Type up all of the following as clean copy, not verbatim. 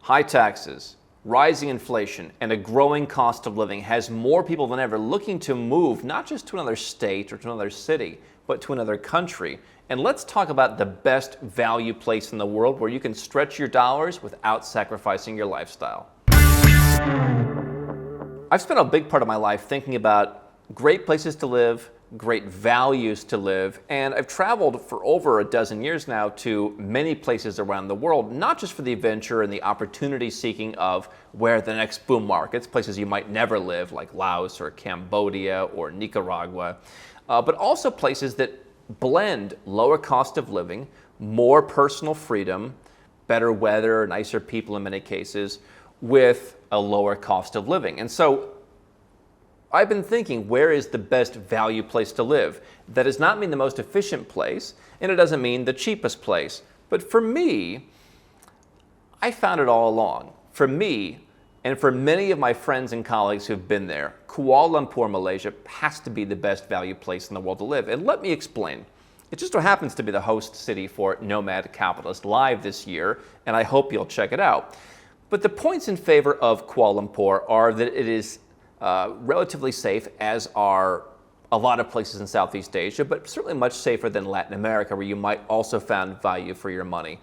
high taxes, rising inflation, and a growing cost of living has more people than ever looking to move not just to another state or to another city, but to another country. And let's talk about the best value place in the world where you can stretch your dollars without sacrificing your lifestyle. I've spent a big part of my life thinking about great places to live, great values to live, and I've traveled for over a dozen years now to many places around the world, not just for the adventure and the opportunity seeking of where the next boom markets, places you might never live like Laos or Cambodia or Nicaragua, but also places that blend lower cost of living, more personal freedom, better weather, nicer people in many cases, with a lower cost of living. And so I've been thinking, where is the best value place to live? That does not mean the most efficient place, and it doesn't mean the cheapest place. But for me, I found it all along. For me, and for many of my friends and colleagues who've been there, Kuala Lumpur, Malaysia has to be the best value place in the world to live. And let me explain. It just so happens to be the host city for Nomad Capitalist Live this year, and I hope you'll check it out. But the points in favor of Kuala Lumpur are that it is relatively safe, as are a lot of places in Southeast Asia, but certainly much safer than Latin America, where you might also find value for your money.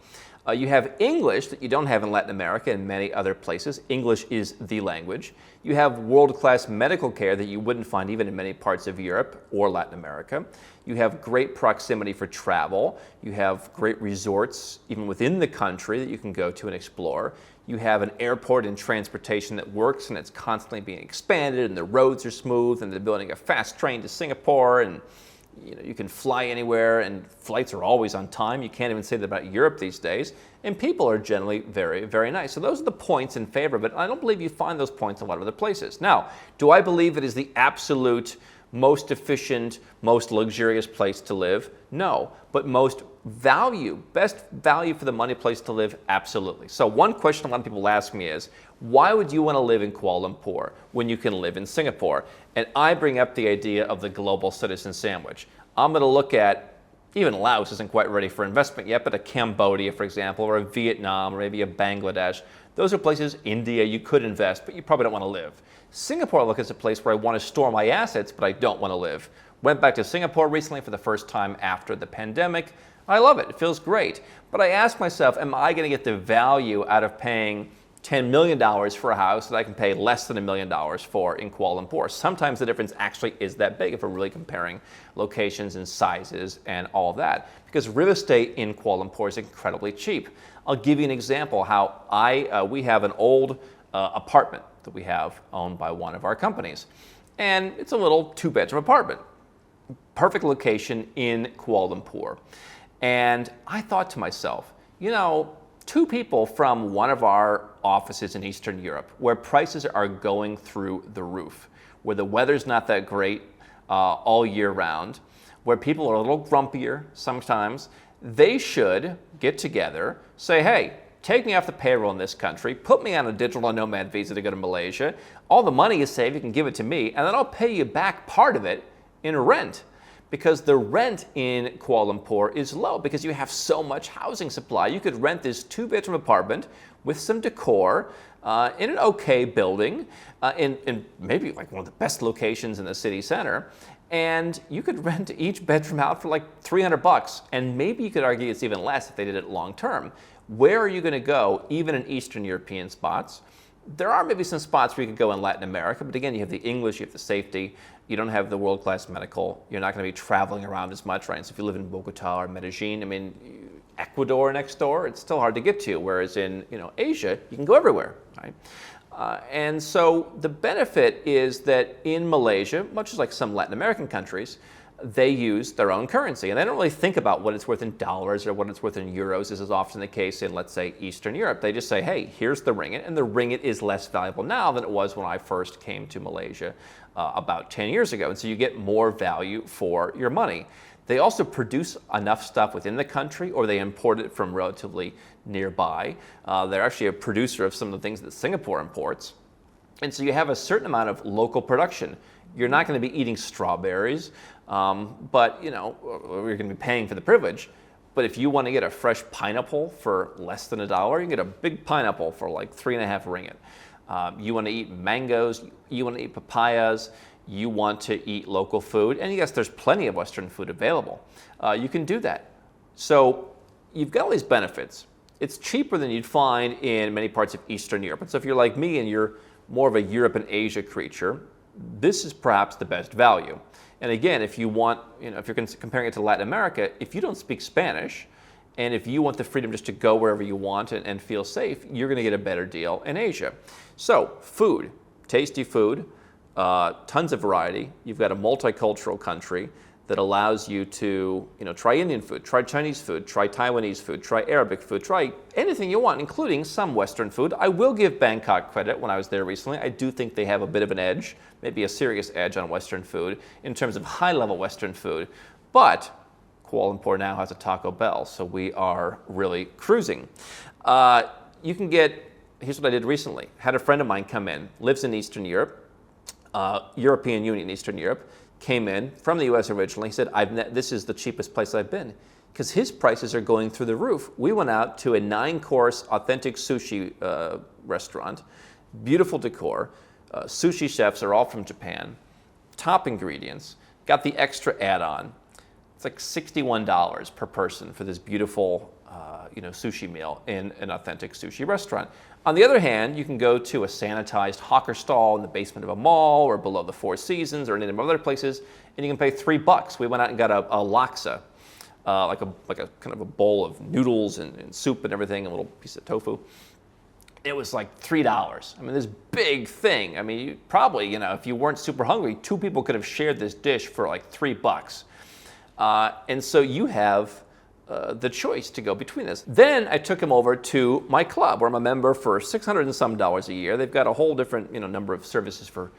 You have English that you don't have in Latin America and many other places. English is the language. You have world-class medical care that you wouldn't find even in many parts of Europe or Latin America. You have great proximity for travel. You have great resorts even within the country that you can go to and explore. You have an airport and transportation that works, and it's constantly being expanded, and the roads are smooth, and they're building a fast train to Singapore, and you can fly anywhere, and flights are always on time. You can't even say that about Europe these days. And people are generally very, very nice. So those are the points in favor of it. I don't believe you find those points in a lot of other places. Now, do I believe it is the absolute most efficient, most luxurious place to live? No. But most value, best value for the money place to live? Absolutely. So one question a lot of people ask me is, why would you want to live in Kuala Lumpur when you can live in Singapore? And I bring up the idea of the global citizen sandwich. I'm going to look at, even Laos isn't quite ready for investment yet, but a Cambodia, for example, or a Vietnam, or maybe a Bangladesh. Those are places, India, you could invest, but you probably don't want to live. Singapore, I look as a place where I want to store my assets, but I don't want to live. Went back to Singapore recently for the first time after the pandemic. I love it. It feels great. But I ask myself, am I going to get the value out of paying $10 million for a house that I can pay less than $1 million for in Kuala Lumpur? Sometimes the difference actually is that big if we're really comparing locations and sizes and all of that, because real estate in Kuala Lumpur is incredibly cheap. I'll give you an example how we have an old apartment that we have owned by one of our companies, and it's a little two-bedroom apartment. Perfect location in Kuala Lumpur. And I thought to myself, two people from one of our offices in Eastern Europe, where prices are going through the roof, where the weather's not that great all year round, where people are a little grumpier sometimes, they should get together, say, hey, take me off the payroll in this country, put me on a digital nomad visa to go to Malaysia, all the money is saved, you can give it to me, and then I'll pay you back part of it in rent. Because the rent in Kuala Lumpur is low because you have so much housing supply. You could rent this two-bedroom apartment with some decor in an okay building, in maybe like one of the best locations in the city center, and you could rent each bedroom out for like $300, and maybe you could argue it's even less if they did it long term. Where are you going to go, even in Eastern European spots? There are maybe some spots where you could go in Latin America, but again, you have the English, you have the safety, you don't have the world-class medical, you're not going to be traveling around as much, right? So if you live in Bogota or Medellin, Ecuador next door, it's still hard to get to, whereas in Asia, you can go everywhere, right? And so the benefit is that in Malaysia, much as like some Latin American countries, they use their own currency, and they don't really think about what it's worth in dollars or what it's worth in euros, as is often the case in, let's say, Eastern Europe. They just say, hey, here's the ringgit, and the ringgit is less valuable now than it was when I first came to Malaysia about 10 years ago, and so you get more value for your money. They also produce enough stuff within the country, or they import it from relatively nearby. They're actually a producer of some of the things that Singapore imports, and so you have a certain amount of local production. You're not going to be eating strawberries, but you're going to be paying for the privilege. But if you want to get a fresh pineapple for less than $1, you can get a big pineapple for like 3.5 ringgit. You want to eat mangoes, you want to eat papayas, you want to eat local food, and yes, there's plenty of Western food available. You can do that. So you've got all these benefits. It's cheaper than you'd find in many parts of Eastern Europe. And so if you're like me and you're more of a Europe and Asia creature, this is perhaps the best value. And again, if you want, if you're comparing it to Latin America, if you don't speak Spanish, and if you want the freedom just to go wherever you want and feel safe, you're going to get a better deal in Asia. So food, tasty food, tons of variety. You've got a multicultural country that allows you to, try Indian food, try Chinese food, try Taiwanese food, try Arabic food, try anything you want, including some Western food. I will give Bangkok credit. When I was there recently, I do think they have a bit of an edge, maybe a serious edge on Western food in terms of high-level Western food. But Kuala Lumpur now has a Taco Bell, so we are really cruising. You can get, here's what I did recently. Had a friend of mine come in, lives in Eastern Europe, European Union, Eastern Europe, came in from the US originally. He said, this is the cheapest place I've been, because his prices are going through the roof. We went out to a 9-course authentic sushi restaurant, beautiful decor. Sushi chefs are all from Japan, top ingredients, got the extra add-on. It's like $61 per person for this beautiful sushi meal in an authentic sushi restaurant. On the other hand, you can go to a sanitized hawker stall in the basement of a mall or below the Four Seasons or any of other places, and you can pay $3. We went out and got a laksa, like a kind of a bowl of noodles and soup and everything, a little piece of tofu. It was like $3. I mean, this big thing. I mean, you probably, if you weren't super hungry, 2 people could have shared this dish for like $3. And so you have the choice to go between this. Then I took him over to my club, where I'm a member for $600 and some a year. They've got a whole different number of services for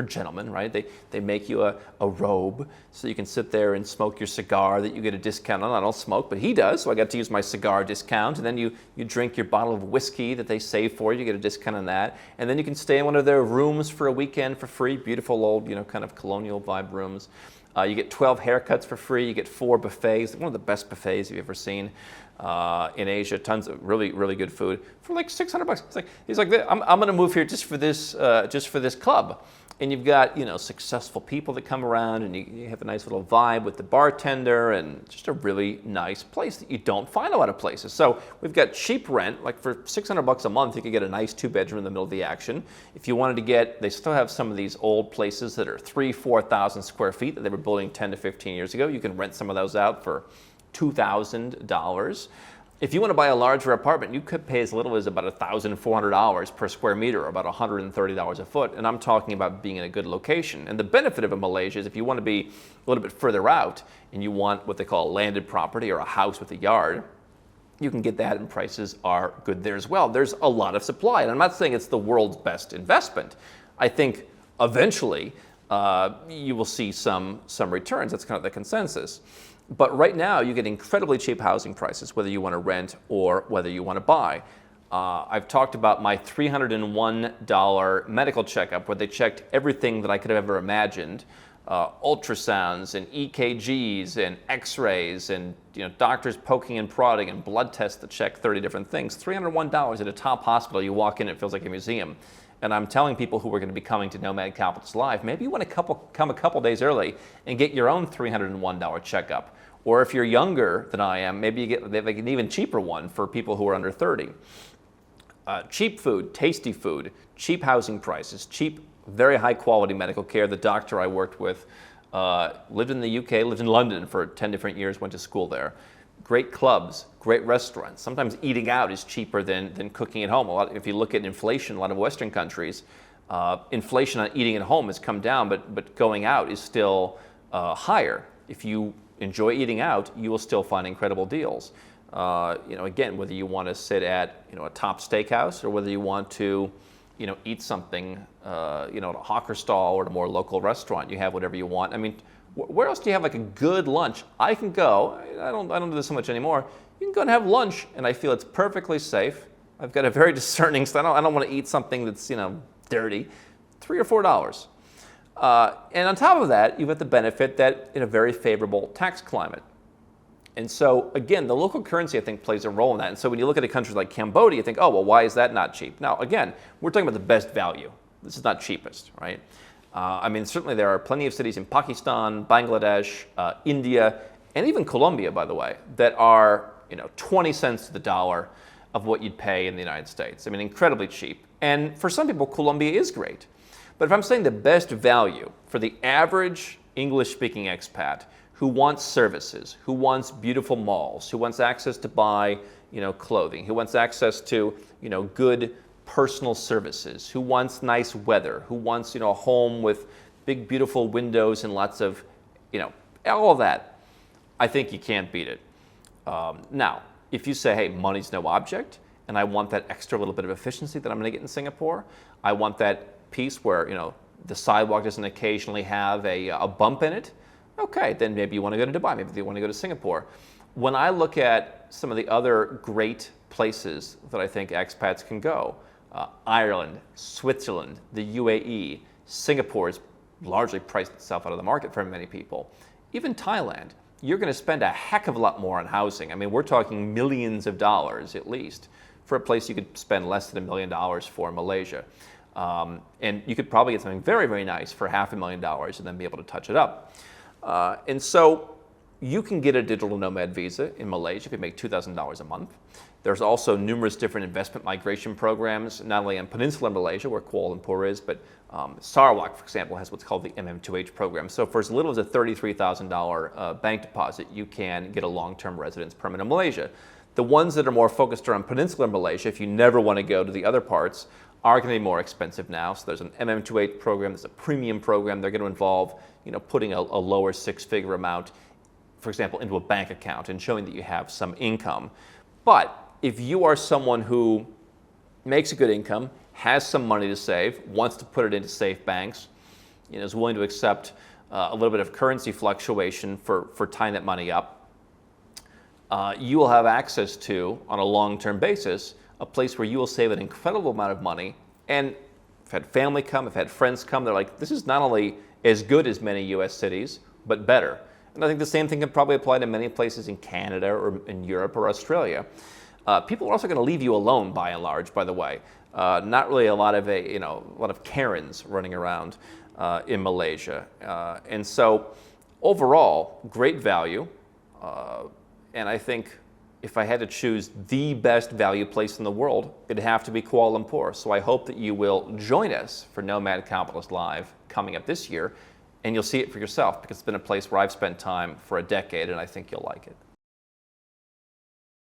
gentlemen, right? They make you a robe so you can sit there and smoke your cigar that you get a discount on. I don't smoke, but he does, so I got to use my cigar discount. And then you drink your bottle of whiskey that they save for you, get a discount on that. And then you can stay in one of their rooms for a weekend for free, beautiful old, kind of colonial vibe rooms. You get 12 haircuts for free. You get 4 buffets, one of the best buffets you've ever seen in Asia. Tons of really, really good food for like $600. He's like, I'm going to move here just for this club. And you've got successful people that come around, and you have a nice little vibe with the bartender, and just a really nice place that you don't find a lot of places. So we've got cheap rent, like for $600 a month, you could get a nice 2-bedroom in the middle of the action. If you wanted to get, they still have some of these old places that are 3,000-4,000 square feet that they were building 10 to 15 years ago. You can rent some of those out for $2,000. If you want to buy a larger apartment, you could pay as little as about $1,400 per square meter, or about $130 a foot. And I'm talking about being in a good location. And the benefit of Malaysia is if you want to be a little bit further out and you want what they call a landed property or a house with a yard, you can get that, and prices are good there as well. There's a lot of supply. And I'm not saying it's the world's best investment. I think eventually you will see some returns. That's kind of the consensus. But right now, you get incredibly cheap housing prices, whether you want to rent or whether you want to buy. I've talked about my $301 medical checkup, where they checked everything that I could have ever imagined. Ultrasounds and EKGs and x-rays and doctors poking and prodding and blood tests that check 30 different things. $301 at a top hospital. You walk in, it feels like a museum. And I'm telling people who are going to be coming to Nomad Capitalist Live, maybe you want to come a couple days early and get your own $301 checkup. Or if you're younger than I am, maybe you get like an even cheaper one for people who are under 30. Cheap food, tasty food, cheap housing prices, cheap, very high quality medical care. The doctor I worked with lived in the UK, lived in London for 10 different years, went to school there. Great clubs, great restaurants. Sometimes eating out is cheaper than cooking at home. If you look at inflation, a lot of Western countries, inflation on eating at home has come down, but going out is still higher. If you enjoy eating out, you will still find incredible deals. Again, whether you want to sit at a top steakhouse or whether you want to eat something at a hawker stall or at a more local restaurant, you have whatever you want. I mean, where else do you have like a good lunch? I can go. I don't do this so much anymore. You can go and have lunch, and I feel it's perfectly safe. I've got a very discerning style. I don't want to eat something that's dirty. $3 or $4. And on top of that, you've got the benefit that in a very favorable tax climate. And so, again, the local currency, I think, plays a role in that. And so when you look at a country like Cambodia, you think, oh, well, why is that not cheap? Now, again, we're talking about the best value. This is not cheapest, right? I mean, certainly there are plenty of cities in Pakistan, Bangladesh, India, and even Colombia, by the way, that are 20 cents to the dollar of what you'd pay in the United States. I mean, incredibly cheap. And for some people, Colombia is great. But if I'm saying the best value for the average English-speaking expat who wants services, who wants beautiful malls, who wants access to buy, clothing, who wants access to, good personal services, who wants nice weather, who wants, a home with big, beautiful windows and lots of, all of that, I think you can't beat it. Now, if you say, hey, money's no object, and I want that extra little bit of efficiency that I'm going to get in Singapore, I want that piece where, the sidewalk doesn't occasionally have a bump in it, okay, then maybe you want to go to Dubai, maybe you want to go to Singapore. When I look at some of the other great places that I think expats can go, Ireland, Switzerland, the UAE, Singapore has largely priced itself out of the market for many people. Even Thailand, you're going to spend a heck of a lot more on housing. I mean, we're talking millions of dollars at least for a place you could spend less than $1 million for in Malaysia. And you could probably get something very, very nice for $500,000 and then be able to touch it up. And so you can get a digital nomad visa in Malaysia if you make $2,000 a month. There's also numerous different investment migration programs, not only in peninsular Malaysia, where Kuala Lumpur is, but Sarawak, for example, has what's called the MM2H program. So for as little as a $33,000 bank deposit, you can get a long-term residence permit in Malaysia. The ones that are more focused around peninsular Malaysia, if you never want to go to the other parts, are going to be more expensive now. So there's an MM2H program, there's a premium program. They're going to involve, putting a lower six-figure amount, for example, into a bank account and showing that you have some income. But if you are someone who makes a good income, has some money to save, wants to put it into safe banks, is willing to accept a little bit of currency fluctuation for tying that money up, you will have access to, on a long-term basis, a place where you will save an incredible amount of money. And I've had family come, I've had friends come, they're like, this is not only as good as many US cities, but better. And I think the same thing can probably apply to many places in Canada or in Europe or Australia. People are also going to leave you alone, by and large. By the way, not really a lot of Karens running around in Malaysia, and so overall, great value. And I think if I had to choose the best value place in the world, it'd have to be Kuala Lumpur. So I hope that you will join us for Nomad Capitalist Live coming up this year, and you'll see it for yourself because it's been a place where I've spent time for a decade, and I think you'll like it.